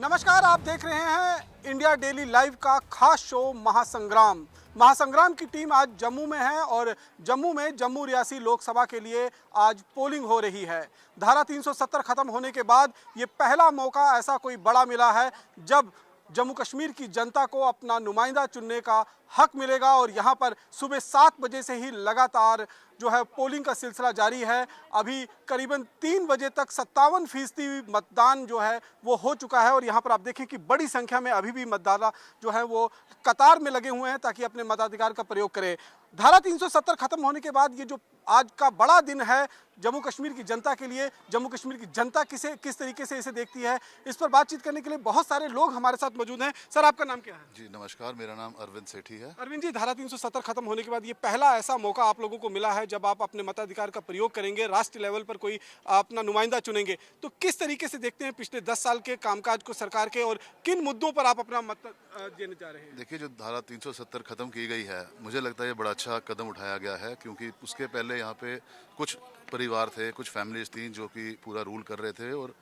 नमस्कार, आप देख रहे हैं इंडिया डेली लाइव का खास शो महासंग्राम। महासंग्राम की टीम आज जम्मू में है और जम्मू में जम्मू रियासी लोकसभा के लिए आज पोलिंग हो रही है। धारा 370 खत्म होने के बाद ये पहला मौका ऐसा कोई बड़ा मिला है जब जम्मू कश्मीर की जनता को अपना नुमाइंदा चुनने का हक मिलेगा और यहाँ पर सुबह 7 बजे से ही लगातार जो है पोलिंग का सिलसिला जारी है। अभी करीबन 3 बजे तक 57% मतदान जो है वो हो चुका है और यहाँ पर आप देखें कि बड़ी संख्या में अभी भी मतदाता जो है वो कतार में लगे हुए हैं ताकि अपने मताधिकार का प्रयोग करें। धारा 370 खत्म होने के बाद ये जो आज का बड़ा दिन है जम्मू कश्मीर की जनता के लिए, जम्मू कश्मीर की जनता किस तरीके से इसे देखती है, इस पर बातचीत करने के लिए बहुत सारे लोग हमारे साथ मौजूद हैं। सर, आपका नाम क्या है? जी नमस्कार, मेरा नाम अरविंद सेठी है। अरविंद जी, धारा 370 खत्म होने के बाद ये पहला ऐसा मौका आप लोगों को मिला है जब आप अपने मताधिकार का प्रयोग करेंगे, राष्ट्रीय लेवल पर कोई अपना नुमाइंदा चुनेंगे, तो किस तरीके से देखते हैं पिछले 10 साल के कामकाज को सरकार के और किन मुद्दों पर आप अपना मत देने जा रहे हैं? देखिए, जो धारा 370 खत्म की गई है, मुझे लगता है ये बड़ा अच्छा कदम उठाया गया है, क्योंकि उसके पहले यहाँ पे कुछ परिवार थे, कुछ फैमिलीज थी जो कि पूरा रूल कर रहे थे और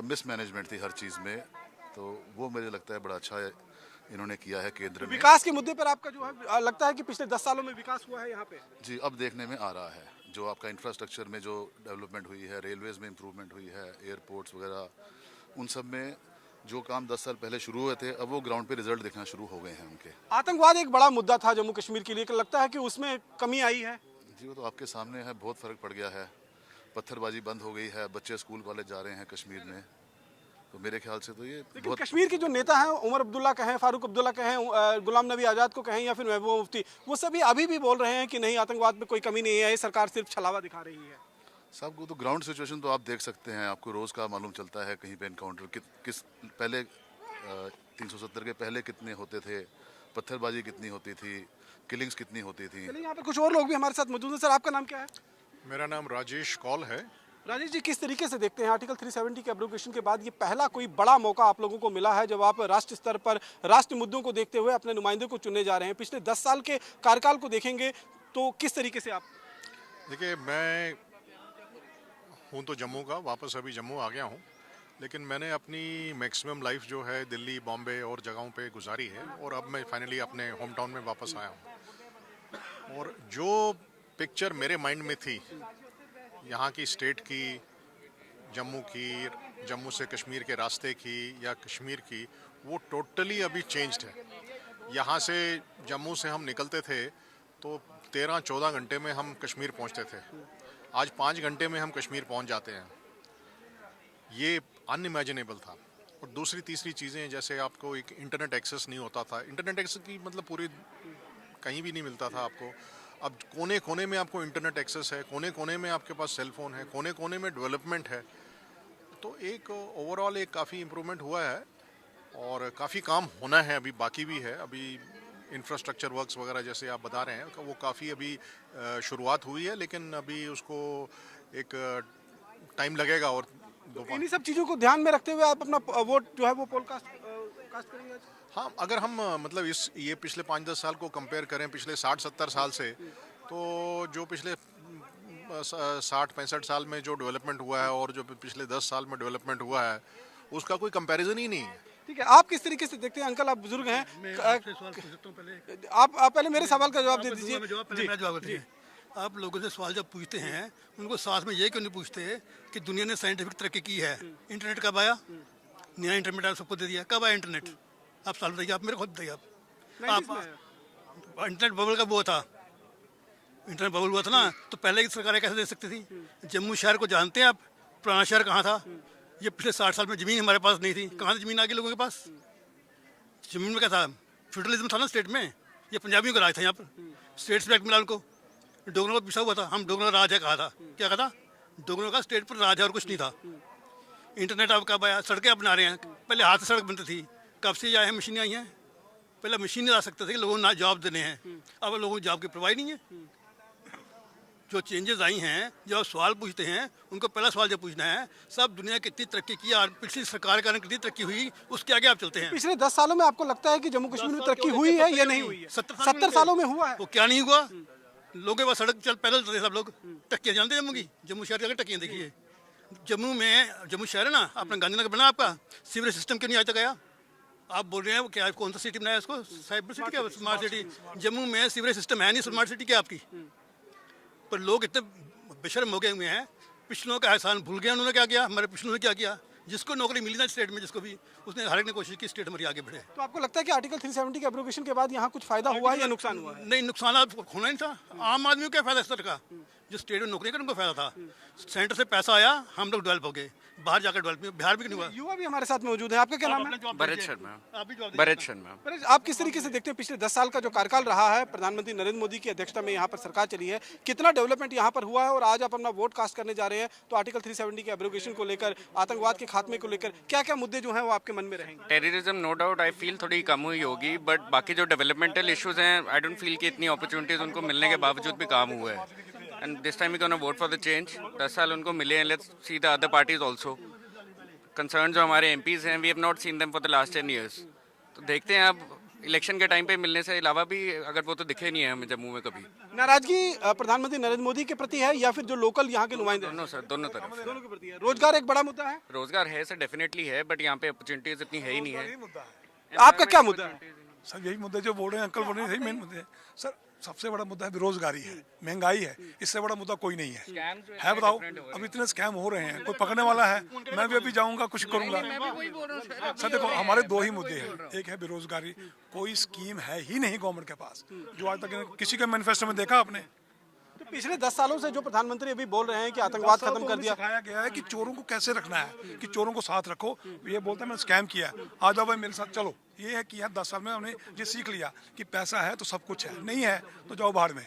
मिसमैनेजमेंट थी हर चीज़ में। तो वो मुझे लगता है बड़ा अच्छा इन्होंने किया है केंद्र में। विकास के मुद्दे पर आपका जो है लगता है कि पिछले 10 सालों में विकास हुआ है यहाँ पे? जी, अब देखने में आ रहा है जो आपका इंफ्रास्ट्रक्चर में जो डेवलपमेंट हुई है, रेलवेज में इम्प्रूवमेंट हुई है, एयरपोर्ट्स वगैरह, उन सब में जो काम 10 साल पहले शुरू हुए थे, अब वो ग्राउंड पे रिजल्ट दिखना शुरू हो गए हैं उनके। आतंकवाद एक बड़ा मुद्दा था जम्मू कश्मीर के लिए, लगता है कि उसमें कमी आई है? जी, वो तो आपके सामने है, बहुत फ़र्क पड़ गया है। पत्थरबाजी बंद हो गई है, बच्चे स्कूल कॉलेज जा रहे हैं कश्मीर में, तो मेरे ख्याल से तो ये लेकिन कश्मीर के जो नेता हैं, उमर अब्दुल्ला कहें, फारूक अब्दुल्ला कहें, गुलाम नबी आज़ाद को कहें या फिर महबूबा मुफ्ती, वो सभी अभी भी बोल रहे हैं कि नहीं, आतंकवाद में कोई कमी नहीं है, सरकार सिर्फ छलावा दिखा रही है। साहब को तो ग्राउंड सिचुएशन तो आप देख सकते हैं, आपको रोज़ का मालूम चलता है कहीं पे इनकाउंटर किस पहले 370 के पहले कितने होते थे, पत्थरबाजी कितनी होती थी, किलिंग्स कितनी होती थी। चलिए, यहाँ पर कुछ और लोग भी हमारे साथ मौजूद हैं। सर, आपका नाम क्या है? मेरा नाम राजेश कौल है। राजेश जी, किस तरीके से देखते हैं आर्टिकल 370 के एब्रोगेशन के बाद ये पहला कोई बड़ा मौका आप लोगों को मिला है जब आप राष्ट्रीय स्तर पर राष्ट्रीय मुद्दों को देखते हुए अपने नुमाइंदे को चुनने जा रहे हैं? पिछले 10 साल के कार्यकाल को देखेंगे तो किस तरीके से आप? देखिए, मैं हूँ तो जम्मू का, वापस अभी जम्मू आ गया हूँ, लेकिन मैंने अपनी मैक्सिमम लाइफ जो है दिल्ली, बॉम्बे और जगहों पे गुजारी है और अब मैं फाइनली अपने होम टाउन में वापस आया हूँ। और जो पिक्चर मेरे माइंड में थी यहाँ की स्टेट की, जम्मू की, जम्मू से कश्मीर के रास्ते की या कश्मीर की, वो टोटली अभी चेंज्ड है। यहाँ से जम्मू से हम निकलते थे तो 13-14 घंटे में हम कश्मीर पहुँचते थे, आज 5 घंटे में हम कश्मीर पहुँच जाते हैं। ये अनइमेजिनेबल था। और दूसरी तीसरी चीज़ें, जैसे आपको एक इंटरनेट एक्सेस नहीं होता था, इंटरनेट एक्सेस की मतलब पूरी कहीं भी नहीं मिलता था आपको, अब कोने कोने में आपको इंटरनेट एक्सेस है, कोने कोने में आपके पास सेल फोन है, कोने कोने में डेवलपमेंट है। तो एक ओवरऑल एक काफ़ी इम्प्रूवमेंट हुआ है और काफ़ी काम होना है, अभी बाकी भी है। अभी इंफ्रास्ट्रक्चर वर्क्स वगैरह जैसे आप बता रहे हैं, वो काफ़ी अभी शुरुआत हुई है, लेकिन अभी उसको एक टाइम लगेगा। और इन्हीं सब चीज़ों को ध्यान में रखते हुए आप अपना वोट जो है वो पोल कास्ट करेंगे आज? हाँ, अगर हम मतलब ये पिछले 5-10 साल को कंपेयर करें पिछले 60-70 साल से, तो जो पिछले 60-65 साल में जो डेवलपमेंट हुआ है और जो पिछले 10 साल में डेवलपमेंट हुआ है, उसका कोई कंपैरिजन ही नहीं है। ठीक है, आप किस तरीके से देखते हैं? अंकल, आप बुजुर्ग हैं, आप पहले मेरे सवाल का जवाब दे दीजिए। आप लोगों से सवाल जब पूछते हैं, उनको साथ में ये क्यों नहीं पूछते कि दुनिया ने साइंटिफिक तरक्की की है? इंटरनेट कब आया? नया इंटरनेट आप सबको दे दिया। कब आया इंटरनेट? आप साल बताइए, आप मेरे खुद बताइए। आप इंटरनेट बबल का वो था, इंटरनेट बबल हुआ था ना, तो पहले की सरकारें कैसे दे सकती थी? जम्मू शहर को जानते हैं आप? पुराना शहर कहाँ था? ये पिछले 60 साल में ज़मीन हमारे पास नहीं थी, कहाँ से ज़मीन आ गई लोगों के पास? ज़मीन में क्या था? फ्यूडलिज्म था ना स्टेट में, ये पंजाबियों का राज था यहाँ पर। स्टेट से मिला उनको, डोगरों का पिछा हुआ था, हम डोगरों का राज है कहा था, क्या कहा था? डोगरों का स्टेट पर राज है और कुछ नहीं था। इंटरनेट अब कब आया? सड़कें अब बना रहे हैं, पहले हाथ से सड़क बनती थी, कब से आए हैं? मशीनें आई हैं। पहले मशीनें ला सकते थे कि लोगों को जॉब देने हैं, अब लोगों को जॉब की परवाह नहीं है। जो चेंजेस आई हैं, जो आप सवाल पूछते हैं, उनको पहला सवाल जो पूछना है, सब दुनिया कितनी तरक्की की और पिछली सरकार के कारण कितनी तरक्की हुई, उसके आगे आप चलते हैं। पिछले 10 सालों में आपको लगता है कि जम्मू कश्मीर में तरक्की हुई है या नहीं हुई है? 70 सालों में हुआ है। वो क्या नहीं हुआ? लोगों के पास सड़क चल पैदल चलते सब लोग। टक्कियाँ जानते जम्मू की? जम्मू शहर की अगर टक्कियाँ देखिए, जम्मू शहर है ना अपना गांधीनगर बना आपका, सीवरेज सिस्टम क्यों नहीं आज तक आया? आप बोल रहे हैं वो क्या, कौन सा सिटी बनाया इसको, साइबर सिटी क्या स्मार्ट सिटी? जम्मू में सीवरेज सिस्टम है नहीं, स्मार्ट सिटी क्या आपकी? पर लोग इतने बेशर्म हो गए हुए हैं, पिछलों का एहसान भूल गए उन्होंने क्या किया, हमारे पिछलों ने क्या किया। जिसको नौकरी मिली ना स्टेट में, जिसको भी, उसने हर एक ने कोशिश की स्टेट हमारी आगे बढ़े। तो आपको लगता है कि आर्टिकल 370 के एब्रोगेशन के बाद यहाँ कुछ फायदा हुआ है या नुकसान हुआ है? नहीं, नुकसान होना नहीं था। आम आदमी को क्या फायदा इस तरह का? जो स्टेट में नौकरी का उनको फायदा था। सेंटर से पैसा आया, हम लोग डेवलप हो गए, बाहर जाकर डेवलप, बिहार भी नहीं हुआ। युवा भी हमारे साथ मौजूद है, आपका क्या नाम है? भरत शर्मा। आप भी जवाब दीजिए। भरत शर्मा। पर आप किस तरीके से देखते हैं पिछले 10 साल का जो कार्यकाल रहा है, प्रधानमंत्री नरेंद्र मोदी की अध्यक्षता में यहाँ पर सरकार चली है, कितना डेवलपमेंट यहाँ पर हुआ है? और आज आप अपना वोट कास्ट करने जा रहे हैं, तो आर्टिकल 370 के एब्रोगेशन को लेकर, आतंकवाद के खात्मे को लेकर क्या क्या मुद्दे जो हैं वो आपके मन में रहेंगे? Terrorism no doubt I feel थोड़ी कम हुई होगी, बट बाकी जो डेवलपमेंटल इश्यूज हैं आई डोंट फील कि इतनी अपॉर्चुनिटीज उनको मिलने के बावजूद भी काम हुआ है। And this time we gonna vote for the change. 10 साल उनको मिले हैं, let's see the other parties also. Concern जो हमारे एमपीज हैं, we have not seen them for the last 10 years. तो देखते हैं अब इलेक्शन के टाइम पे मिलने से अलावा भी, अगर वो तो दिखे नहीं है हमें जम्मू में कभी। नाराजगी प्रधानमंत्री नरेंद्र मोदी के प्रति है या फिर जो लोकल यहाँ के नुमाइंदे हैं? दोनों सर, दोनों तरफ। दोनों के प्रति है। रोजगार एक बड़ा मुद्दा है। रोजगार है सर, डेफिनेटली है, बट यहाँ पे अपॉर्चुनिटीज इतनी है ही नहीं है। आपका क्या मुद्दा है? सर यही मुद्दे जो बोल रहे हैं अंकल बोल रहे हैं, यही मेन मुद्दे हैं सर। सबसे बड़ा मुद्दा है बेरोजगारी है, महंगाई है, इससे बड़ा मुद्दा कोई नहीं है। बताओ, अब इतने स्कैम हो रहे हैं, कोई पकड़ने वाला है? मैं भी अभी जाऊंगा, कुछ करूंगा। सर देखो, हमारे दो ही मुद्दे हैं, एक है बेरोजगारी, कोई स्कीम है ही नहीं गवर्नमेंट के पास, जो आज तक किसी के मैनिफेस्टो में देखा आपने? तो पिछले 10 सालों से जो प्रधानमंत्री अभी बोल रहे हैं कि आतंकवाद खत्म कर दिया, सिखाया गया है कि चोरों को कैसे रखना है, कि चोरों को साथ रखो। ये बोलता है मैंने स्कैम किया, आ जाओ भाई मेरे साथ चलो। ये है कि यार 10 साल में हमने ये सीख लिया कि पैसा है तो सब कुछ है, नहीं है तो जाओ बाहर में।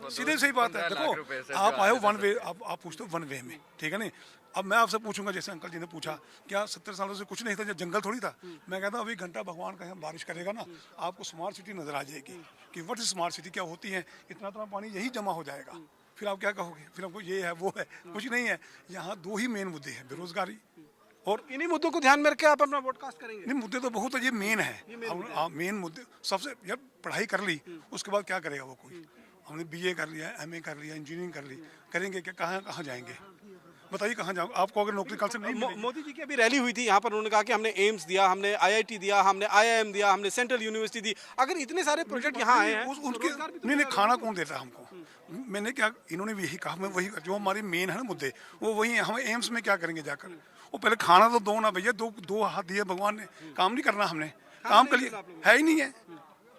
सीधे सही बात है। देखो, आप आए हो वन वे, आप पूछते हो वन वे में, ठीक है नहीं? अब मैं आपसे पूछूंगा, जैसे अंकल जी ने पूछा, क्या 70 सालों से कुछ नहीं था, जंगल थोड़ी था? मैं कहता हूँ अभी घंटा भगवान का बारिश करेगा ना, आपको स्मार्ट सिटी नजर आ जाएगी कि व्हाट इज स्मार्ट सिटी, क्या होती है। इतना पानी यही जमा हो जाएगा, फिर आप क्या कहोगे? फिर आपको ये है वो है, कुछ नहीं है। यहाँ दो ही मेन मुद्दे हैं, बेरोजगारी और इन्हीं मुद्दों को ध्यान में रख के आप अपना वोट कास्ट करेंगे? नहीं, मुद्दे तो बहुत है, ये मेन है। मेन मुद्दे सबसे, यार पढ़ाई कर ली, उसके बाद क्या करेगा वो कोई? हमने बीए कर लिया, एमए कर लिया, इंजीनियरिंग कर ली, करेंगे क्या? कहाँ जाएंगे बताइए? कहाँ जाओ? आपको अगर नौकरी कल से नहीं मिलेगी। मोदी जी की अभी रैली हुई थी यहाँ पर, उन्होंने कहा कि हमने एम्स दिया, हमने आईआईटी दिया, हमने आईआईएम दिया, हमने सेंट्रल यूनिवर्सिटी दी। अगर इतने सारे प्रोजेक्ट यहाँ आए हैं, उनके नहीं, खाना कौन देता है हमको? मैंने क्या, इन्होंने भी यही कहा, मैं वही, जो हमारे मेन है ना मुद्दे, वो वही है। हम एम्स में क्या करेंगे जाकर? वो पहले खाना तो दो ना भैया, दो हाथ दिए भगवान ने, काम नहीं करना हमने, काम कर लिया है ही नहीं है।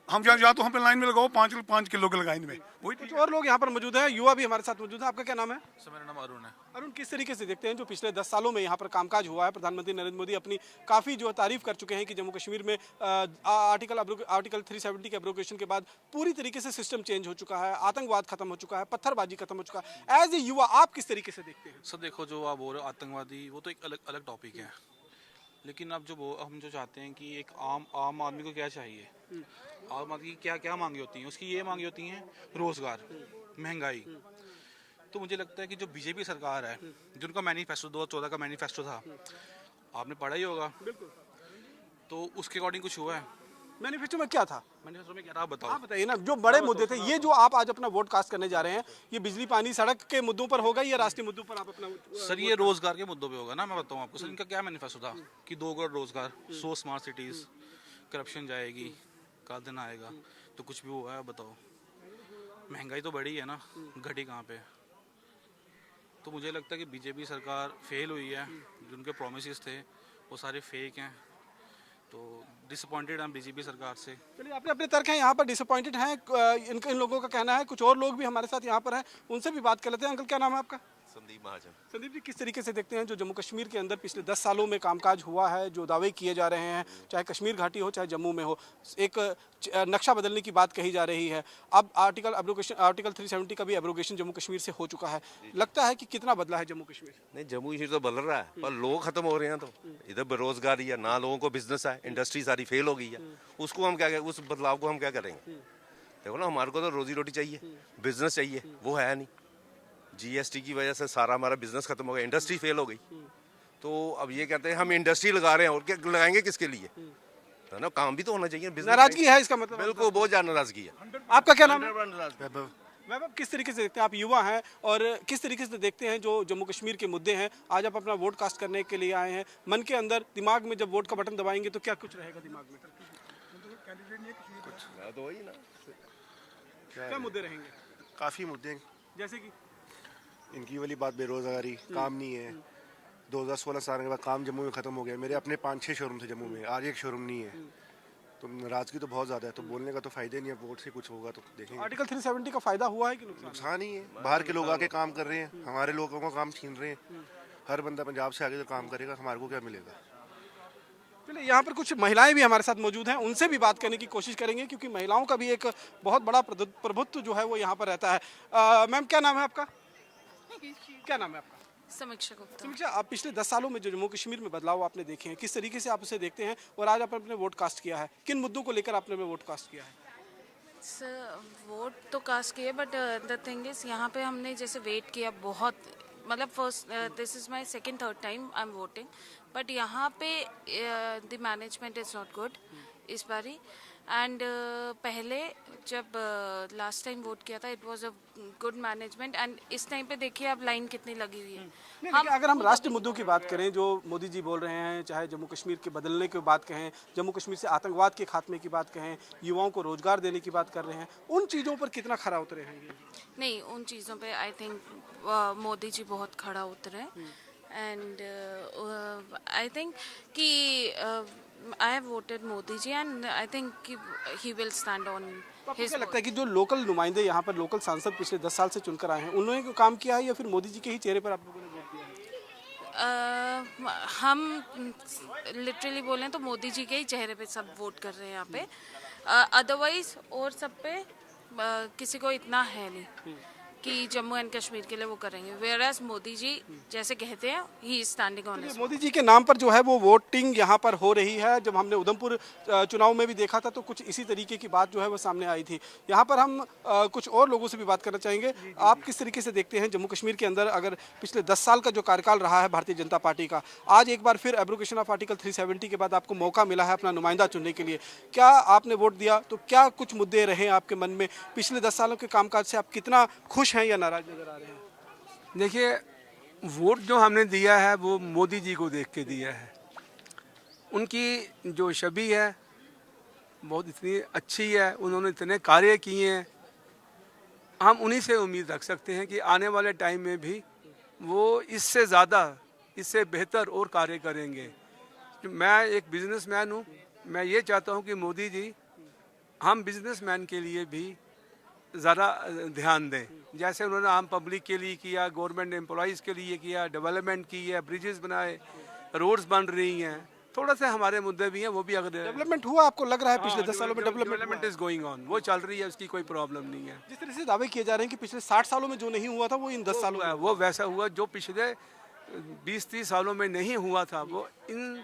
हम या तो हम पे लाइन में लगाओ 5 किलो के लाइन में, वही। कुछ और लोग यहाँ पर मौजूद हैं, युवा भी हमारे साथ मौजूद है। आपका क्या नाम है? सर मेरा नाम अरुण है। अरुण, किस तरीके से देखते हैं जो पिछले 10 सालों में यहाँ पर कामकाज हुआ है? प्रधानमंत्री नरेंद्र मोदी अपनी काफ़ी जो तारीफ कर चुके हैं कि जम्मू कश्मीर में आर्टिकल 370 के एब्रोगेशन के बाद पूरी तरीके से सिस्टम चेंज हो चुका है, आतंकवाद खत्म हो चुका है, पत्थरबाजी खत्म हो चुका है। एज ए युवा आप किस तरीके से देखते हैं? सर देखो, जो आप बोल रहे हो आतंकवादी, वो तो एक अलग टॉपिक है, लेकिन अब हम जो चाहते हैं कि एक आम आदमी को क्या चाहिए, आम आदमी की क्या मांगे होती हैं, उसकी ये मांगे होती हैं रोजगार, महंगाई। तो मुझे लगता है कि जो बीजेपी सरकार है, जिनका मैनिफेस्टो 2014 का मैनिफेस्टो था, आपने पढ़ा ही होगा, तो उसके अकॉर्डिंग कुछ हुआ है? मैनिफेस्टो में क्या था? मैनिफेस्टो में क्या था, आप बताओ। आप बताइए ना, जो बड़े मुद्दे थे, ये जो आप आज अपना वोट कास्ट करने जा रहे हैं, ये बिजली पानी सड़क के मुद्दों पर होगा या राष्ट्रीय मुद्दों पर आप अपना? सर ये रोजगार के मुद्दों पे होगा ना, मैं बताऊँ आपको। सर इनका क्या मैनिफेस्टो था कि 2 करोड़ रोजगार, 100 स्मार्ट सिटीज, करप्शन जाएगी, का दिन आएगा, तो कुछ भी हुआ है? बताओ। महंगाई तो बढ़ी है ना, घटी कहाँ पे? तो मुझे लगता है कि बीजेपी सरकार फेल हुई है, जो उनके प्रोमिसेस थे वो सारे फेक हैं, तो डिसअपॉइंटेड हैं बीजेपी सरकार से। चलिए, आपने अपने तर्क हैं, यहाँ पर डिसअपॉइंटेड हैं इन लोगों का कहना है। कुछ और लोग भी हमारे साथ यहाँ पर हैं, उनसे भी बात कर लेते हैं। अंकल, क्या नाम है आपका? संदीप महाजन। संदीप जी, किस तरीके से देखते हैं जो जम्मू कश्मीर के अंदर पिछले 10 सालों में कामकाज हुआ है, जो दावे किए जा रहे हैं, चाहे कश्मीर घाटी हो चाहे जम्मू में हो, एक नक्शा बदलने की बात कही जा रही है। अब आर्टिकल 370 का भी एब्रोगेशन जम्मू कश्मीर से हो चुका है। लगता है कि कितना बदला है जम्मू कश्मीर? नहीं, जम्मू कश्मीर तो बदल रहा है, पर लोग खत्म हो रहे हैं। तो इधर बेरोजगारी है ना, लोगों को बिजनेस है, इंडस्ट्री सारी फेल हो गई है। उसको हम क्या, उस बदलाव को हम क्या करेंगे? देखो ना, हमारे को तो रोजी रोटी चाहिए, बिजनेस चाहिए, वो है नहीं। जीएसटी की वजह से सारा हमारा बिजनेस खत्म हो गया, इंडस्ट्री फेल हो गई। तो अब ये कहते हैं हम इंडस्ट्री लगा रहे हैं, और क्या लगाएंगे किसके लिए? है ना, काम भी तो होना चाहिए। नाराजगी है इसका मतलब? बिल्कुल, बहुत ज्यादा नाराजगी है। आपका क्या नाम है? वैभव, किस तरीके से देखते हैं, आप युवा हैं और किस तरीके से देखते हैं जो जम्मू कश्मीर के मुद्दे हैं? आज आप अपना वोट कास्ट करने के लिए आए हैं, मन के अंदर दिमाग में जब वोट का बटन दबाएंगे तो क्या कुछ रहेगा दिमाग में? तो वही ना, क्या मुद्दे रहेंगे? काफ़ी मुद्दे, जैसे कि इनकी वाली बात बेरोज़गारी, काम नहीं है। 2016 साल के बाद काम जम्मू में ख़त्म हो गया। मेरे अपने 5-6 शोरूम थे जम्मू में, आज एक शोरूम नहीं है। तो नाराज़गी तो बहुत ज़्यादा है, तो बोलने का तो फ़ायदा ही नहीं है। वोट से कुछ होगा तो देखेंगे। आर्टिकल 370 का फायदा हुआ है कि नुकसान? नुकसान ही है, बाहर के लोग आके काम कर रहे हैं, हमारे लोगों का काम छीन रहे हैं। हर बंदा पंजाब से आगे तो काम करेगा, हमारे को क्या मिलेगा? चलिए, यहाँ पर कुछ महिलाएं भी हमारे साथ मौजूद हैं, उनसे भी बात करने की कोशिश करेंगे क्योंकि महिलाओं का भी एक बहुत बड़ा प्रभुत्व जो है वो यहाँ पर रहता है। मैम, क्या नाम है आपका? क्या नाम है आपका? समीक्षा गुप्ता। समीक्षा, आप पिछले 10 सालों में जो जम्मू कश्मीर में बदलाव आपने देखे हैं, किस तरीके से आप उसे देखते हैं और आज आप अपने वोट कास्ट किया है, किन मुद्दों को लेकर आपने वोट कास्ट किया है? सर, वोट तो कास्ट किया बट द थिंग इज यहाँ पे हमने जैसे वेट किया बहुत, मतलब first this is my second third time I am voting, but यहाँ पे the management is not good इस बारी। एंड पहले जब लास्ट टाइम वोट किया था it was a good management, and इस टाइम पे देखिए अब लाइन कितनी लगी हुई है। नहीं, लेकिन अगर हम राष्ट्रीय मुद्दों की बात करें जो मोदी जी बोल रहे हैं, चाहे जम्मू कश्मीर के बदलने की बात कहें, जम्मू कश्मीर से आतंकवाद के खात्मे की बात कहें, युवाओं को रोजगार देने की बात कर रहे हैं, उन चीज़ों पर कितना खरा उतरे हैं ये? नहीं, उन चीज़ों पे आई थिंक मोदी जी बहुत खड़ा उतरे, एंड आई थिंक कि I have voted Modi ji and I think he will stand on आपको हिज। क्या लगता है कि जो लोकल नुमाइंदे यहाँ पर, लोकल सांसद पिछले 10 साल से चुनकर आए हैं, उन्होंने कोई काम किया है या फिर मोदी जी के ही चेहरे पर आप लोगों ने वोट दिया है? हम लिटरली बोलें तो मोदी जी के ही चेहरे पे सब वोट कर रहे हैं यहाँ पे, अदरवाइज और सब पे किसी को इतना है नहीं कि जम्मू एंड कश्मीर के लिए वो करेंगे, वेयर एज मोदी जी जैसे कहते हैं he is standing on his. Modi ji के नाम पर जो है वो वोटिंग यहाँ पर हो रही है। जब हमने उधमपुर चुनाव में भी देखा था तो कुछ इसी तरीके की बात जो है वो सामने आई थी। यहाँ पर हम कुछ और लोगों से भी बात करना चाहेंगे। आप किस तरीके से देखते हैं जम्मू कश्मीर के अंदर, अगर पिछले 10 साल का जो कार्यकाल रहा है भारतीय जनता पार्टी का, आज एक बार फिर एब्रोगेशन ऑफ आर्टिकल 370 के बाद आपको मौका मिला है अपना नुमाइंदा चुनने के लिए, क्या आपने वोट दिया तो क्या कुछ मुद्दे रहे आपके मन में? पिछले 10 सालों के कामकाज से आप कितना खुश हैं या नाराज नजर आ रहे हैं? देखिए, वोट जो हमने दिया है वो मोदी जी को देख के दिया है। उनकी जो छवि है बहुत इतनी अच्छी है, उन्होंने इतने कार्य किए हैं, हम उन्हीं से उम्मीद रख सकते हैं कि आने वाले टाइम में भी वो इससे ज़्यादा, इससे बेहतर और कार्य करेंगे। मैं एक बिजनेसमैन हूँ, मैं ये चाहता हूँ कि मोदी जी हम बिजनेसमैन के लिए भी ज़रा ध्यान दें। जैसे उन्होंने आम पब्लिक के लिए किया, गवर्नमेंट एम्प्लॉइज़ के लिए किया, डेवलपमेंट की है, ब्रिजेस बनाए, रोड्स बन रही हैं, थोड़ा सा हमारे मुद्दे भी हैं, वो भी अगर डेवलपमेंट हुआ आपको लग रहा है पिछले 10 सालों में? डेवलपमेंट इज गोइंग ऑन, वो चल रही है, उसकी कोई प्रॉब्लम नहीं है। जिस तरह से दावे किए जा रहे हैं कि पिछले 60 सालों में जो नहीं हुआ था वो इन 10 सालों में वो वैसा हुआ जो पिछले 20-30 सालों में नहीं हुआ था, वो इन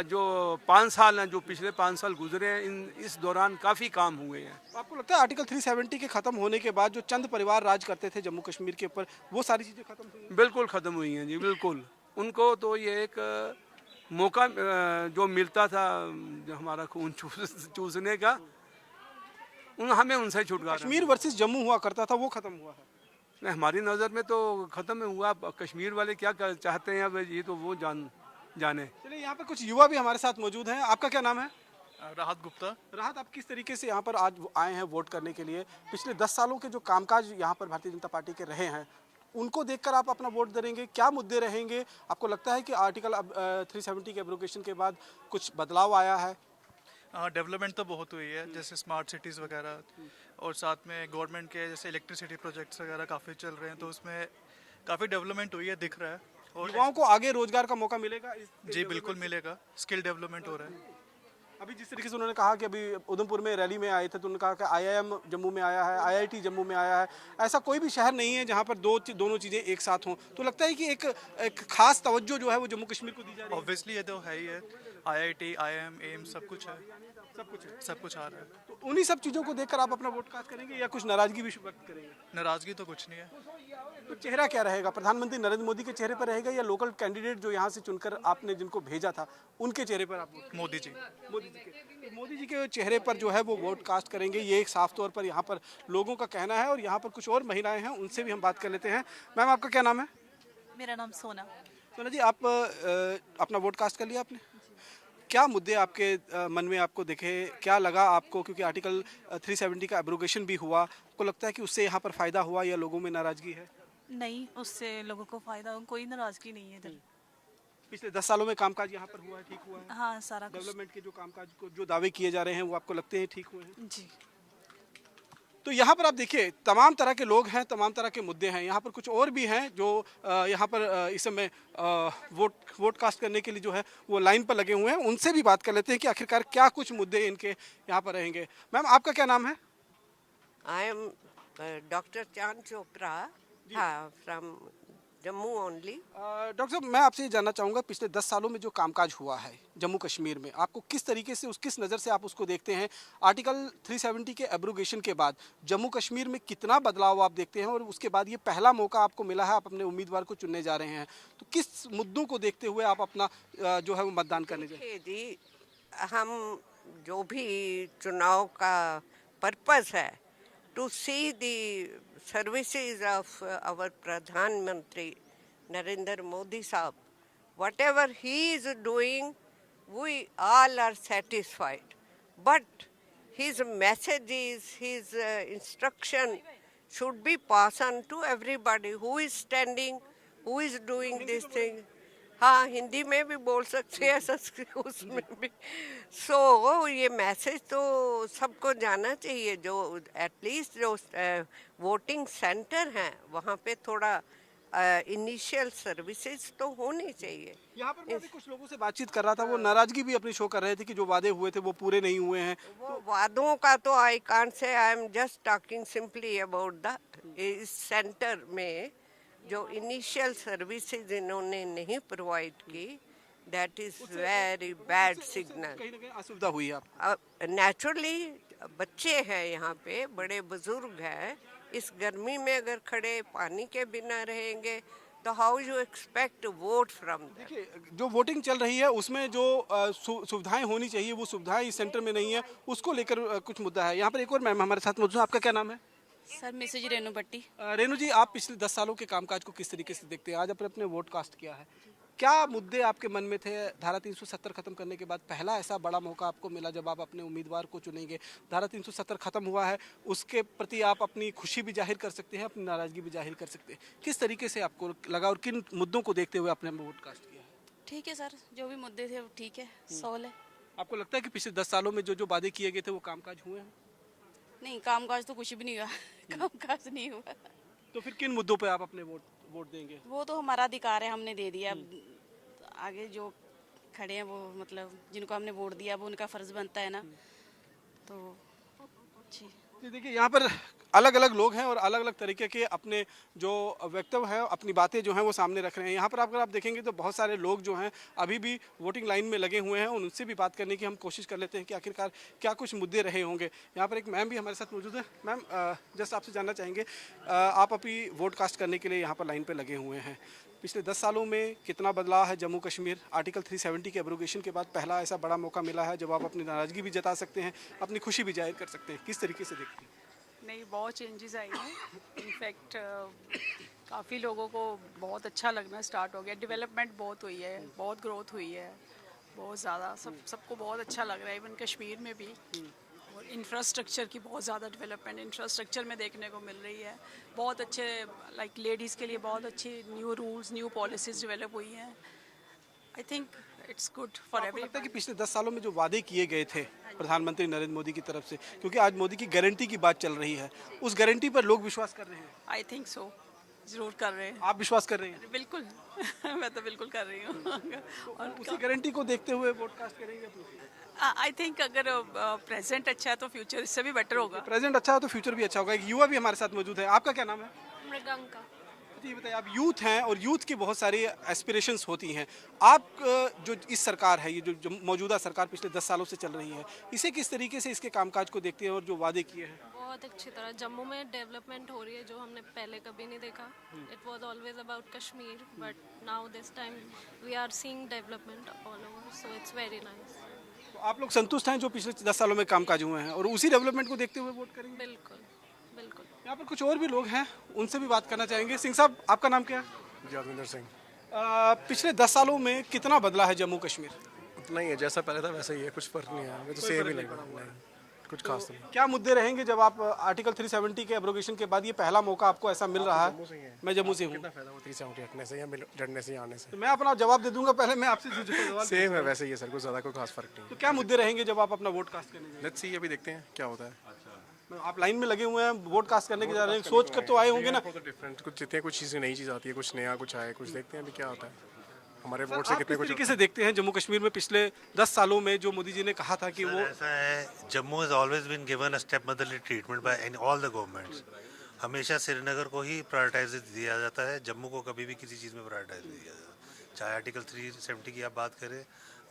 जो 5 साल हैं, जो पिछले 5 साल गुजरे हैं, इस दौरान काफ़ी काम हुए हैं। आपको लगता है आर्टिकल 370 के खत्म होने के बाद जो चंद परिवार राज करते थे जम्मू कश्मीर के ऊपर, वो सारी चीज़ें खत्म हुई? बिल्कुल ख़त्म हुई हैं जी, बिल्कुल। उनको तो ये एक मौका जो मिलता था जो हमारा खून चूसने का, हमें उनसे छुटकारा। कश्मीर वर्सेस जम्मू हुआ करता था, वो खत्म हुआ है? नहीं, हमारी नज़र में तो ख़त्म हुआ। कश्मीर वाले क्या चाहते हैं अब ये तो वो जाने। चलिए, यहाँ पर कुछ युवा भी हमारे साथ मौजूद हैं। आपका क्या नाम है? राहत गुप्ता। राहत, आप किस तरीके से यहाँ पर आज आए हैं वोट करने के लिए? पिछले 10 सालों के जो कामकाज यहाँ पर भारतीय जनता पार्टी के रहे हैं, उनको देखकर आप अपना वोट देंगे? क्या मुद्दे रहेंगे? आपको लगता है कि आर्टिकल 370 के एब्रोगेशन के बाद कुछ बदलाव आया है? डेवलपमेंट तो बहुत हुई है, जैसे स्मार्ट सिटीज़ वगैरह, और साथ में गवर्नमेंट के जैसे इलेक्ट्रिसिटी प्रोजेक्ट्स वगैरह काफ़ी चल रहे हैं, तो उसमें काफ़ी डेवलपमेंट हुई है, दिख रहा है। और युवाओं को आगे रोजगार का मौका मिलेगा? जी बिल्कुल मिलेगा, स्किल डेवलपमेंट हो रहा है। अभी जिस तरीके से उन्होंने कहा कि अभी उधमपुर में रैली में आए थे तो उन्होंने कहा कि IIM जम्मू में आया है, IIT जम्मू में आया है। ऐसा कोई भी शहर नहीं है जहां पर दोनों चीज़ें एक साथ हों। तो लगता है कि एक खास तवज्जो जो है वो जम्मू कश्मीर को दी जा रही है। ऑब्वियसली ये तो है ही है, IIT, IIM, एम्स सब कुछ है, सब कुछ आ रहा है। तो उन्हीं सब चीज़ों को देखकर आप अपना वोट कास्ट करेंगे या कुछ नाराजगी भी व्यक्त करेंगे? नाराज़गी तो कुछ नहीं है। तो चेहरा क्या रहेगा? प्रधानमंत्री नरेंद्र मोदी के चेहरे पर रहेगा या लोकल कैंडिडेट जो यहाँ से चुनकर आपने जिनको भेजा था उनके चेहरे पर आप? मोदी जी। मोदी जी। जी के, तो मोदी जी के चेहरे पर जो है वो वोट कास्ट करेंगे, ये एक साफ तौर पर यहाँ पर लोगों का कहना है। और यहाँ पर कुछ और महिलाएं हैं, उनसे भी हम बात कर लेते हैं। मैम, आपका क्या नाम है? मेरा नाम सोना। सोना जी, आप अपना वोट कास्ट कर लिया आपने? क्या मुद्दे आपके मन में आपको दिखे, क्या लगा आपको? क्योंकि आर्टिकल 370 का एब्रोगेशन भी हुआ, आपको लगता है कि उससे यहाँ पर फ़ायदा हुआ या लोगों में नाराज़गी है? नहीं, उससे लोगों को फायदा, कोई नाराजगी नहीं है इधर। पिछले 10 सालों में कामकाज यहाँ पर हुआ है, ठीक हुआ है? हाँ, सारा कुछ। डेवलपमेंट के जो कामकाज को जो दावे किए जा रहे हैं वो आपको लगते हैं ठीक हुए हैं? जी। तो यहाँ पर आप देखिए, तमाम तरह के लोग हैं, तमाम तरह के मुद्दे हैं। यहाँ पर कुछ और भी हैं जो यहाँ पर इस समय वोट कास्ट करने के लिए जो है वो लाइन पर लगे हुए हैं। उनसे भी बात कर लेते हैं कि आखिरकार क्या कुछ मुद्दे इनके यहाँ पर रहेंगे। मैम, आपका क्या नाम है? आई एम डॉक्टर चांद चोपड़ा, हाँ, फ्रॉम जम्मू ओनली। डॉक्टर साहब, मैं आपसे ये जानना चाहूँगा, पिछले 10 सालों में जो कामकाज हुआ है जम्मू कश्मीर में, आपको किस तरीके से किस नज़र से आप उसको देखते हैं? आर्टिकल 370 के एब्रोगेशन के बाद जम्मू कश्मीर में कितना बदलाव आप देखते हैं? और उसके बाद ये पहला मौका आपको मिला है, आप अपने उम्मीदवार को चुनने जा रहे हैं, तो किस मुद्दों को देखते हुए आप अपना जो है वो मतदान करने जा रहे हैं? जी, हम जो भी चुनाव का पर्पस है, to see the services of our Pradhan Mantri Narendra Modi Sahab, whatever he is doing, we all are satisfied. But his messages, his instruction should be passed on to everybody who is standing, who is doing this thing. हाँ, हिंदी में भी बोल सकते हैं, संस्कृत उसमें भी। सो ये message तो सबको जाना चाहिए, जो एटलीस्ट जो वोटिंग सेंटर हैं वहाँ पे थोड़ा इनिशियल सर्विसेज तो होनी चाहिए। यहाँ पर मैं भी कुछ लोगों से बातचीत कर रहा था, वो नाराजगी भी अपनी शो कर रहे थे कि जो वादे हुए थे वो पूरे नहीं हुए हैं। वो वादों का तो I can't say, I am just talking simply about the इस सेंटर में जो इनिशियल सर्विसेज इन्होंने नहीं प्रोवाइड की, that is very bad signal. कहीं ना कहीं असुविधा हुई है आप? नेचुरली बच्चे हैं यहाँ पे, बड़े बुजुर्ग हैं, इस गर्मी में अगर खड़े पानी के बिना रहेंगे तो how you expect vote from them? देखिए, जो वोटिंग चल रही है उसमें जो सुविधाएं होनी चाहिए वो सुविधाएं इस सेंटर में नहीं है, उसको लेकर कुछ मुद्दा है। यहाँ पर एक और मैम हमारे साथ मौजूद है। आपका क्या नाम है? सर, मिसेज रेनू भट्टी। रेनू जी, आप पिछले 10 सालों के कामकाज को किस तरीके से देखते हैं? आज आपने अपने वोट कास्ट किया है, क्या मुद्दे आपके मन में थे? धारा 370 खत्म करने के बाद पहला ऐसा बड़ा मौका आपको मिला जब आप अपने उम्मीदवार को चुनेंगे। धारा 370 खत्म हुआ है, उसके प्रति आप अपनी खुशी भी जाहिर कर सकते हैं, अपनी नाराजगी भी जाहिर कर सकते हैं। किस तरीके से आपको लगा और किन मुद्दों को देखते हुए आपने वोट कास्ट किया है? ठीक है सर, जो भी मुद्दे थे वो ठीक है, सॉल्व है। आपको लगता है कि पिछले 10 सालों में जो वादे किए गए थे वो कामकाज हुए हैं? नहीं, कामकाज तो कुछ भी नहीं हुआ। कामकाज नहीं हुआ। तो फिर किन मुद्दों पे आप अपने वोट देंगे? वो तो हमारा अधिकार है, हमने दे दिया। आगे जो खड़े हैं वो, मतलब जिनको हमने वोट दिया वो उनका फर्ज बनता है ना। तो जी देखिए, यहाँ पर अलग अलग लोग हैं और अलग अलग तरीके के अपने जो वक्तव्य है, अपनी बातें जो हैं वो सामने रख रहे हैं। यहाँ पर अगर आप देखेंगे तो बहुत सारे लोग जो हैं अभी भी वोटिंग लाइन में लगे हुए हैं, और उनसे भी बात करने की हम कोशिश कर लेते हैं कि आखिरकार क्या कुछ मुद्दे रहे होंगे। यहाँ पर एक मैम भी हमारे साथ मौजूद है। मैम, जस्ट आपसे जानना चाहेंगे, आप अभी वोट कास्ट करने के लिए यहाँ पर लाइन पर लगे हुए हैं, पिछले 10 सालों में कितना बदलाव है जम्मू कश्मीर? आर्टिकल 370 के एब्रोगेशन के बाद पहला ऐसा बड़ा मौका मिला है जब आप अपनी नाराज़गी भी जता सकते हैं, अपनी खुशी भी जाहिर कर सकते हैं। किस तरीके से देखते हैं? नहीं, बहुत चेंजेस आई हैं। इनफैक्ट काफ़ी लोगों को बहुत अच्छा लगना स्टार्ट हो गया। डेवलपमेंट बहुत हुई है, बहुत ग्रोथ हुई है, बहुत ज़्यादा। सबको बहुत अच्छा लग रहा है, इवन कश्मीर में भी। और इंफ्रास्ट्रक्चर की बहुत ज़्यादा डेवलपमेंट इंफ्रास्ट्रक्चर में देखने को मिल रही है। बहुत अच्छे, लाइक लेडीज़ के लिए बहुत अच्छी new rules, new policies develop हुई हैं। I think it's good for every. लगता है कि पिछले 10 सालों में जो वादे किए गए थे प्रधानमंत्री नरेंद्र मोदी की तरफ से, क्योंकि आज मोदी की गारंटी की बात चल रही है, उस गारंटी पर लोग विश्वास कर रहे हैं? आई थिंक सो, ज़रूर कर रहे हैं। आप विश्वास कर रहे हैं? बिल्कुल। मैं तो बिल्कुल कर रही हूँ। और उसी गारंटी को देखते हुए वोट कास्ट करेंगे अपने? आई थिंक अगर प्रेजेंट अच्छा है तो फ्यूचर इससे भी बेटर होगा। प्रेजेंट अच्छा है तो फ्यूचर भी अच्छा होगा। एक युवा भी हमारे साथ मौजूद है। आपका क्या नाम है? मृगंका। ये बताइए, आप यूथ हैं और यूथ की बहुत सारी एस्पिरेशंस होती हैं। आप जो इस सरकार है, ये जो मौजूदा सरकार पिछले 10 सालों से चल रही है, इसे किस तरीके से इसके कामकाज को देखते हैं और जो वादे किए हैं? बहुत अच्छी तरह जम्मू में डेवलपमेंट हो रही है जो हमने पहले कभी नहीं देखा। It was always about Kashmir, but now this time we are seeing development all over, so it's very nice. तो आप लोग संतुष्ट हैं जो पिछले 10 सालों में कामकाज हुए हैं और उसी डेवलपमेंट को देखते हुए वोट करेंगे? बिल्कुल बिल्कुल। यहाँ पर कुछ और भी लोग हैं, उनसे भी बात करना चाहेंगे। सिंह साहब, आपका नाम क्या है? जादविंदर सिंह। पिछले 10 सालों में कितना बदला है जम्मू कश्मीर? उतना ही है जैसा पहले था वैसा ही है, कुछ फर्क नहीं है, मुझे तो कोई सेम फर्क ही नहीं लग पड़ा रहा हुआ है। नहीं, कुछ खास नहीं। क्या मुद्दे रहेंगे जब आप आर्टिकल 370 के एब्रोगेशन के बाद ये पहला मौका आपको ऐसा मिल रहा जम्मू से ही है? हैं। मैं जम्मू से हूँ। कितना फायदा हुआ 370 हटने से या लड़ने से या आने से? तो मैं अपना जवाब दे दूंगा, पहले मैं आपसे सवाल सेम है वैसे ही है सर, कुछ ज़्यादा कोई खास फर्क नहीं तो क्या मुद्दे रहेंगे जब आप अपना वोट कास्ट करने जाएंगे? लेट्स सी, अभी देखते हैं क्या होता है। आप लाइन में लगे हुए हैं, वोट कास्ट करने के जा रहे हैं, सोच कर तो आए होंगे ना? डिफरेंट कुछ जितने कुछ चीज़ें नई चीज़ आती है, कुछ नया कुछ आए, कुछ देखते हैं अभी क्या होता है। हमारे वोट से आप कितने किस कुछ तरीके से देखते हैं जम्मू कश्मीर में पिछले 10 सालों में जो मोदी जी ने कहा था कि वो ऐसा है, Jammu has always been given a step motherly treatment by all the governments. हमेशा श्रीनगर को ही प्रायोरिटाइज दिया जाता है, जम्मू को कभी भी किसी चीज़ में प्रायोरिटाइज नहीं दिया जाता। चाहे आर्टिकल 370 की आप बात करें,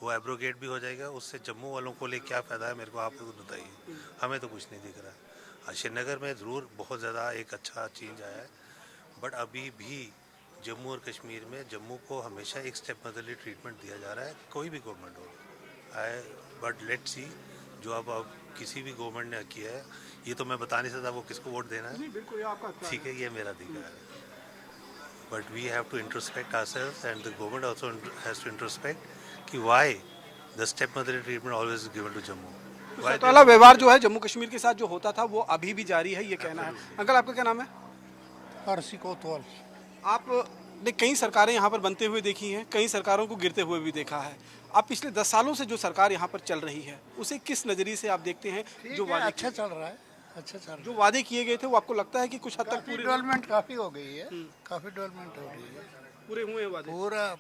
वो एब्रोगेट भी हो जाएगा, उससे जम्मू वालों को लिए क्या फ़ायदा है मेरे को आप खुद बताइए। हमें तो कुछ नहीं दिख रहा। श्रीनगर में ज़रूर बहुत ज़्यादा एक अच्छा चेंज आया है, बट अभी भी जम्मू और कश्मीर में जम्मू को हमेशा एक स्टेप मदरली ट्रीटमेंट दिया जा रहा है, कोई भी गवर्नमेंट हो। बट लेट सी, जो अब किसी भी गवर्नमेंट ने किया है, ये तो मैं बता नहीं सकता वो किसको वोट देना है, ठीक है, ये मेरा अधिकार है। But we have to introspect ourselves and the government also has to introspect कि why the step motherly treatment always given to Jammu. सौतेला व्यवहार जो है जम्मू कश्मीर के साथ जो होता था वो अभी भी जारी है, ये कहना है। अंकल, आपका क्या नाम है? आरसी कोतवाल। आपने कई सरकारें यहाँ पर बनते हुए देखी हैं, कई सरकारों को गिरते हुए भी देखा है। आप पिछले 10 सालों से जो सरकार यहाँ पर चल रही है उसे किस नज़रिए से आप देखते हैं? जो वादे अच्छा चल रहा है, अच्छा चल रहा है। जो वादे किए गए थे वो आपको लगता है कि कुछ हद तक पूरे डेवलपमेंट काफ़ी हो गई है, काफ़ी डेवलपमेंट हो रही है, पूरे हुए वादे?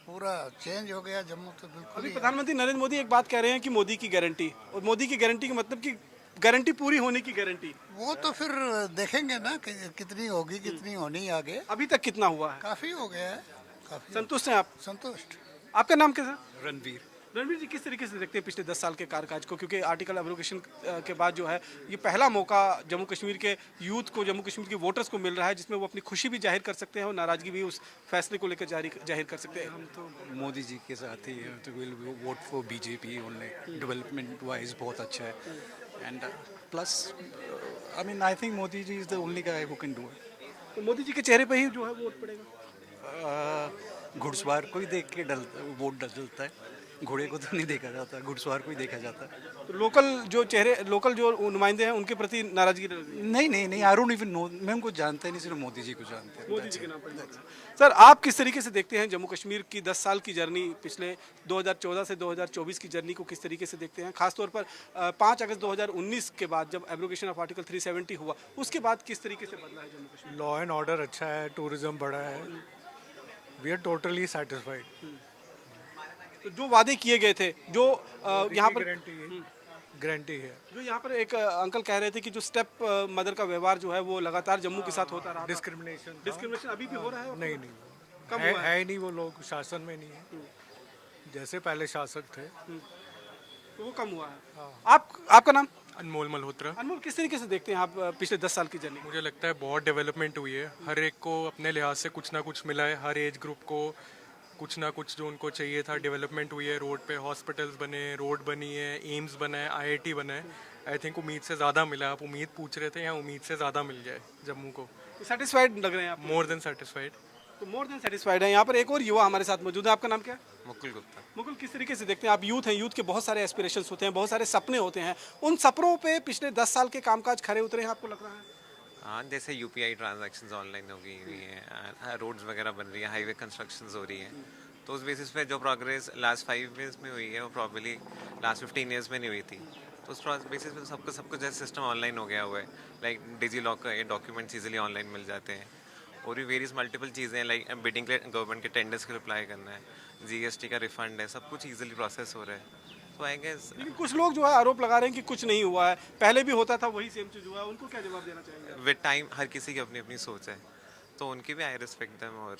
पूरा चेंज हो गया जम्मू तो बिल्कुल। अभी प्रधानमंत्री नरेंद्र मोदी एक बात कह रहे हैं कि मोदी की गारंटी, और मोदी की गारंटी का मतलब कि गारंटी पूरी होने की गारंटी। वो तो फिर देखेंगे ना कि कितनी होगी, कितनी होनी आगे। अभी तक कितना हुआ है? काफ़ी हो गया है, काफ़ी। संतुष्ट हैं आप? संतुष्ट। आपका नाम क्या सर? रणवीर। रणवीर जी, किस तरीके से देखते हैं पिछले 10 साल के कार्यकाज को? क्योंकि आर्टिकल एब्रोगेशन के बाद जो है ये पहला मौका जम्मू कश्मीर के यूथ को, जम्मू कश्मीर के वोटर्स को मिल रहा है जिसमें वो अपनी खुशी भी जाहिर कर सकते हैं और नाराजगी भी उस फैसले को लेकर जाहिर कर सकते हैं। हम तो मोदी जी के साथ ही हैं, तो will vote for BJP only. Development wise बहुत अच्छा है, and plus I mean I think Modi ji is the only guy who can do it. तो मोदी जी के चेहरे पर ही जो है वोट पड़ेगा? घुड़सवार को ही देख के वोट डलता है, घोड़े को तो नहीं देखा जाता, घुड़सवार को ही देखा जाता है। तो लोकल जो नुमाइंदे हैं उनके प्रति नाराजगी? नहीं, आई डोंट इवन नो, मैं उनको जानता ही नहीं, सिर्फ मोदी जी को जानते हैं। मोदी जी के नाम पर। सर, आप किस तरीके से देखते हैं जम्मू कश्मीर की 10 साल की जर्नी, पिछले 2014 से 2024 की जर्नी को किस तरीके से देखते हैं? खासतौर पर 5 अगस्त 2019 के बाद जब एब्रोगेशन ऑफ आर्टिकल 370 हुआ, उसके बाद किस तरीके से बदला है Jammu Kashmir? Law and order अच्छा है, टूरिज्म बढ़ा है, वी आर टोटली सेटिस्फाइड। तो जो वादे किए गए थे, जो यहाँ पर गारंटी है, जो यहाँ पर एक अंकल कह रहे थे कि जो स्टेप मदर का व्यवहार जो है वो लगातार जम्मू के साथ होता रहा, डिस्क्रिमिनेशन अभी भी हो रहा है? नहीं कम है, हुआ है नहीं, वो लोग शासन में नहीं है जैसे पहले शासक थे, तो वो कम हुआ है। आपका नाम? अनमोल मल्होत्रा। अनमोल, किस तरीके से देखते हैं आप पिछले 10 साल की जर्नी? मुझे लगता है बहुत डेवलपमेंट हुई है, हर एक को अपने लिहाज से कुछ ना कुछ मिला है, हर एज ग्रुप को कुछ ना कुछ जो उनको चाहिए था डेवलपमेंट हुई है। रोड पे हॉस्पिटल्स बने, रोड बनी है, एम्स बना है, IIT बना है। आई थिंक उम्मीद से ज़्यादा मिला। आप उम्मीद पूछ रहे थे, यहाँ उम्मीद से ज़्यादा मिल जाए जम्मू को। सेटिस्फाइड लग रहे हैं आप? More than satisfied. तो मोर देन सेटिस्फाइड है। यहाँ पर एक और युवा हमारे साथ मौजूद है, आपका नाम क्या है? मुकुल गुप्ता। मुकुल, किस तरीके से देखते हैं आप? यूथ हैं, यूथ के बहुत सारे एस्पिरेशंस होते हैं, बहुत सारे सपने होते हैं, उन सपनों पे पिछले 10 साल के कामकाज खरे उतरे हैं, आपको लग रहा है? हाँ, जैसे UPI ट्रांजैक्शंस ऑनलाइन हो गई हुई हैं, रोड्स वगैरह बन रही है, हाईवे कंस्ट्रक्शंस हो रही हैं, तो उस बेसिस पे जो प्रोग्रेस लास्ट 5 ईयर्स में हुई है वो प्रॉब्ली लास्ट 15 ईयर्स में नहीं हुई थी। तो उस बेसिस पे सब कुछ जैसे सिस्टम ऑनलाइन हो गया हुआ है, लाइक डिजी लॉकर, ये डॉक्यूमेंट्स ईजिली ऑनलाइन मिल जाते हैं, और भी वेरियस मल्टीपल चीज़ें लाइक बिडिंग के गवर्नमेंट के टेंडर्स के रिप्लाई करना है, GST का रिफंड है, सब कुछ ईजिली प्रोसेस हो रहा है। तो आई गेस, लेकिन कुछ लोग जो है आरोप लगा रहे हैं कि कुछ नहीं हुआ है, पहले भी होता था वही सेम चीज़ हुआ है, उनको क्या जवाब देना चाहेंगे? विद टाइम हर किसी की अपनी अपनी सोच है, तो उनकी भी आई रिस्पेक्ट देम, और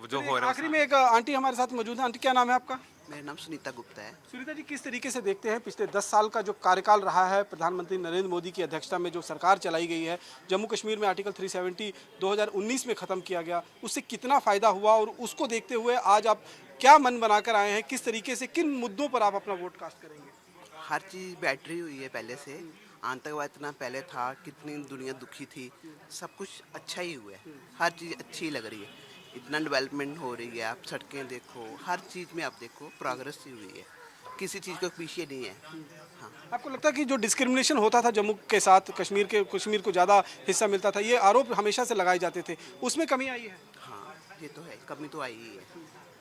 जो हो रहा है। आखिरी में एक आंटी हमारे साथ मौजूद है। आंटी, क्या नाम है आपका? मेरा नाम सुनीता गुप्ता है। सुनीता जी, किस तरीके से देखते हैं पिछले 10 साल का जो कार्यकाल रहा है प्रधानमंत्री नरेंद्र मोदी की अध्यक्षता में जो सरकार चलाई गई है, जम्मू कश्मीर में आर्टिकल 370 2019 में ख़त्म किया गया, उससे कितना फ़ायदा हुआ, और उसको देखते हुए आज आप क्या मन बनाकर आए हैं, किस तरीके से, किन मुद्दों पर आप अपना वोट कास्ट करेंगे? हर चीज़ बैटरी हुई है पहले से, आतंकवाद इतना पहले था, कितनी दुनिया दुखी थी, सब कुछ अच्छा ही हुआ है, हर चीज़ अच्छी लग रही है, इतना डेवलपमेंट हो रही है, आप सड़कें देखो, हर चीज़ में आप देखो प्रोग्रेस ही हुई है, किसी चीज़ को पीछे नहीं है। हाँ, आपको लगता है कि जो डिस्क्रिमिनेशन होता था जम्मू के साथ कश्मीर को ज़्यादा हिस्सा मिलता था, ये आरोप हमेशा से लगाए जाते थे, उसमें कमी आई है? हाँ, ये तो है, कमी तो आई ही है।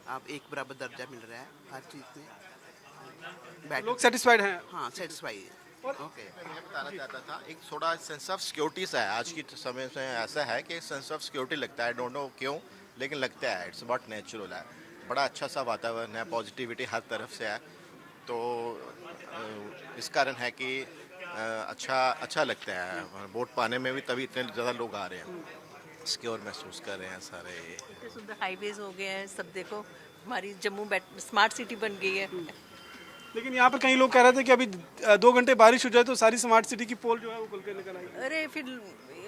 आप एक बराबर दर्जा मिल रहा है हर चीज़ में, लोग सेटिस्फाइड हैं? हाँ, सेटिस्फाइड है। ओके, मैं बताना चाहता था, एक थोड़ा सेंस ऑफ सिक्योरिटी सा है आज की समय में, ऐसा है कि सेंस ऑफ सिक्योरिटी लगता है, डोंट नो क्यों, लेकिन लगता है इट्स अबाउट नेचुरल है, बड़ा अच्छा सा वातावरण है, पॉजिटिविटी हर तरफ से है, तो इस कारण है कि अच्छा लगता है, वोट पाने में भी तभी इतने ज़्यादा लोग आ रहे हैं, सिक्योर महसूस कर रहे हैं सारे। इतने सुंदर हाईवेज हो गए हैं, सब देखो हमारी जम्मू स्मार्ट सिटी बन गई है। लेकिन यहाँ पर कई लोग कह रहे थे कि अभी 2 घंटे बारिश हो जाए तो सारी स्मार्ट सिटी की पोल जो है वो खुल के निकल आएगी। अरे फिर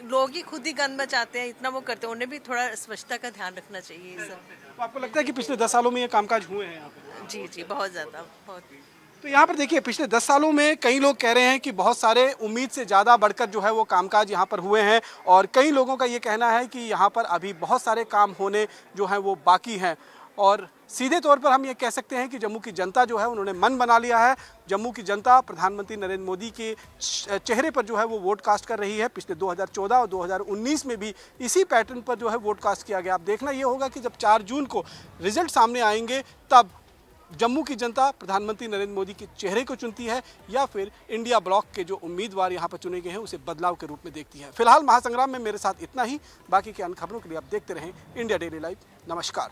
लोग ही खुद ही गंद मचाते हैं, इतना वो करते हैं, उन्हें भी थोड़ा स्वच्छता का ध्यान रखना चाहिए सब। तो आपको लगता है कि पिछले 10 सालों में ये कामकाज हुए हैं यहाँ पे? जी जी, बहुत ज़्यादा, बहुत। तो यहाँ पर देखिए, पिछले 10 सालों में कई लोग कह रहे हैं कि बहुत सारे उम्मीद से ज़्यादा बढ़कर जो है वो कामकाज यहाँ पर हुए हैं, और कई लोगों का ये कहना है कि यहाँ पर अभी बहुत सारे काम होने जो हैं वो बाकी हैं, और सीधे तौर पर हम ये कह सकते हैं कि जम्मू की जनता जो है उन्होंने मन बना लिया है। जम्मू की जनता प्रधानमंत्री नरेंद्र मोदी के चेहरे पर जो है वो वोट कास्ट कर रही है। पिछले 2014 और 2019 में भी इसी पैटर्न पर जो है वोट कास्ट किया गया। अब देखना ये होगा कि जब 4 जून को रिजल्ट सामने आएंगे तब जम्मू की जनता प्रधानमंत्री नरेंद्र मोदी के चेहरे को चुनती है या फिर इंडिया ब्लॉक के जो उम्मीदवार यहाँ पर चुने गए हैं उसे बदलाव के रूप में देखती है। फिलहाल महासंग्राम में मेरे साथ इतना ही। बाकी के अन्य खबरों के लिए आप देखते रहें इंडिया डेली लाइव। नमस्कार।